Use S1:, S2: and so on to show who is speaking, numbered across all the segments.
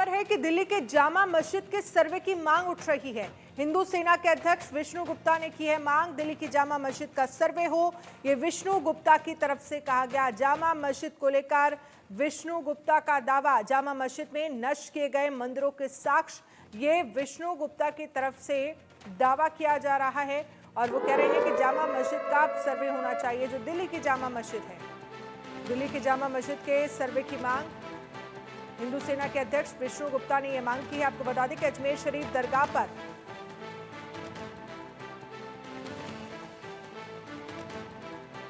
S1: खबर है कि दिल्ली के जामा मस्जिद के सर्वे की मांग उठ रही है। हिंदू सेना के अध्यक्ष विष्णु गुप्ता ने की है मांग, दिल्ली की जामा मस्जिद का सर्वे हो। ये विष्णु गुप्ता की तरफ से कहा गया। जामा मस्जिद को लेकर विष्णु गुप्ता का दावा, जामा मस्जिद में नष्ट किए गए मंदिरों के साक्ष्य, ये विष्णु गुप्ता की तरफ से दावा किया जा रहा है और वो कह रहे हैं कि जामा मस्जिद का सर्वे होना चाहिए, जो दिल्ली की जामा मस्जिद है। दिल्ली की जामा मस्जिद के सर्वे की मांग हिंदू सेना के अध्यक्ष विष्णु गुप्ता ने यह मांग की है। आपको बता दें कि अजमेर शरीफ दरगाह पर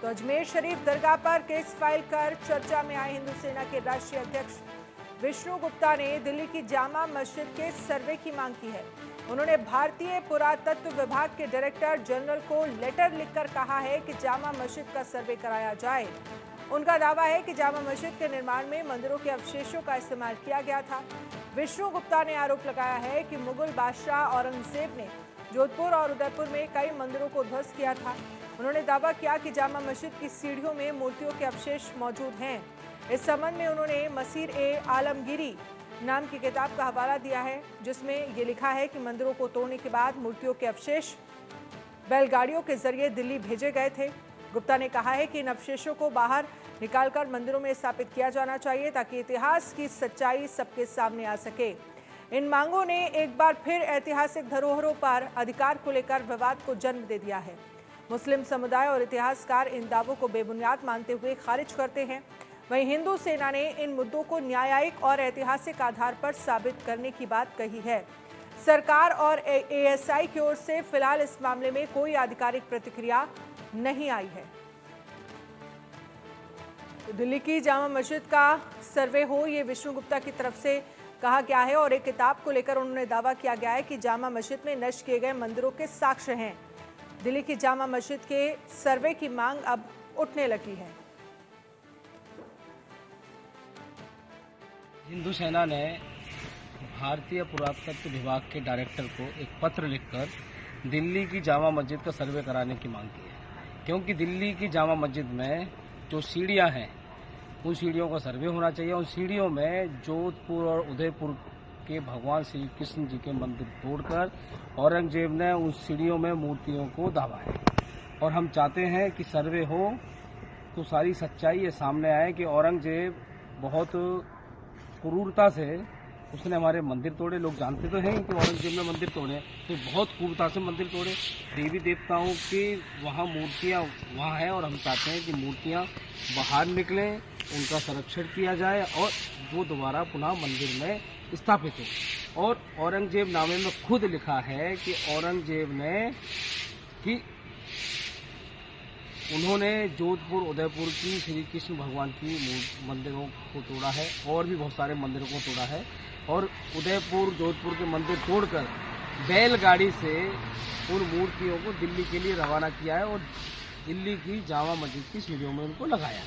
S1: अजमेर शरीफ दरगाह पर केस फाइल कर चर्चा में आए हिंदू सेना के राष्ट्रीय अध्यक्ष विष्णु गुप्ता ने दिल्ली की जामा मस्जिद के सर्वे की मांग की है। उन्होंने भारतीय पुरातत्व विभाग के डायरेक्टर जनरल को लेटर लिखकर कहा है कि जामा मस्जिद का सर्वे कराया जाए। उनका दावा है कि जामा मस्जिद के निर्माण में मंदिरों के अवशेषों का इस्तेमाल किया गया था। विष्णु गुप्ता ने आरोप लगाया है कि मुगल बादशाह औरंगजेब ने जोधपुर और उदयपुर में कई मंदिरों को ध्वस्त किया था। उन्होंने दावा किया कि जामा मस्जिद की सीढ़ियों में मूर्तियों के अवशेष मौजूद हैं। इस संबंध में उन्होंने मसीर ए आलमगीरी नाम की किताब का हवाला दिया है, जिसमें ये लिखा है कि मंदिरों को तोड़ने के बाद मूर्तियों के अवशेष बैलगाड़ियों के जरिए दिल्ली भेजे गए थे। गुप्ता ने कहा है कि इन अवशेषों को बाहर निकालकर मंदिरों में स्थापित किया जाना चाहिए ताकि इतिहास की सच्चाई सबके सामने आ सके। इन मांगों ने एक बार फिर ऐतिहासिक धरोहरों पर अधिकार को लेकर विवाद को जन्म दे दिया है। मुस्लिम समुदाय और इतिहासकार इन दावों को बेबुनियाद मानते हुए खारिज करते हैं। वहीं हिंदू सेना ने इन मुद्दों को न्यायिक और ऐतिहासिक आधार पर साबित करने की बात कही है। सरकार और एएसआई की ओर से फिलहाल इस मामले में कोई आधिकारिक प्रतिक्रिया नहीं आई है। दिल्ली की जामा मस्जिद का सर्वे हो, ये विष्णु गुप्ता की तरफ से कहा गया है और एक किताब को लेकर उन्होंने दावा किया गया है कि जामा मस्जिद में नष्ट किए गए मंदिरों के साक्ष्य हैं। दिल्ली की जामा मस्जिद के सर्वे की मांग अब उठने लगी है।
S2: हिंदू सेना ने भारतीय पुरातत्व विभाग के डायरेक्टर को एक पत्र लिखकर दिल्ली की जामा मस्जिद का सर्वे कराने की मांग की है, क्योंकि दिल्ली की जामा मस्जिद में जो सीढ़ियां हैं उन सीढ़ियों का सर्वे होना चाहिए। उन सीढ़ियों में जोधपुर और उदयपुर के भगवान श्री कृष्ण जी के मंदिर तोड़कर औरंगजेब ने उन सीढ़ियों में मूर्तियों को दाबा है और हम चाहते हैं कि सर्वे हो तो सारी सच्चाई ये सामने आए कि औरंगजेब बहुत क्रूरता से उसने हमारे मंदिर तोड़े। लोग जानते तो हैं कि औरंगजेब ने मंदिर तोड़े, तो बहुत क्रूरता से मंदिर तोड़े। देवी देवताओं की वहाँ मूर्तियाँ वहाँ हैं और हम चाहते हैं कि मूर्तियाँ बाहर निकलें, उनका संरक्षण किया जाए और वो दोबारा पुनः मंदिर में स्थापित हो। और औरंगजेब नामे में खुद लिखा है कि औरंगजेब ने कि उन्होंने जोधपुर उदयपुर की श्री कृष्ण भगवान की मंदिरों को तोड़ा है और भी बहुत सारे मंदिरों को तोड़ा है और उदयपुर जोधपुर के मंदिर तोड़कर बैलगाड़ी से उन मूर्तियों को दिल्ली के लिए रवाना किया है और दिल्ली की जामा मस्जिद की सीढ़ियों में उनको लगाया।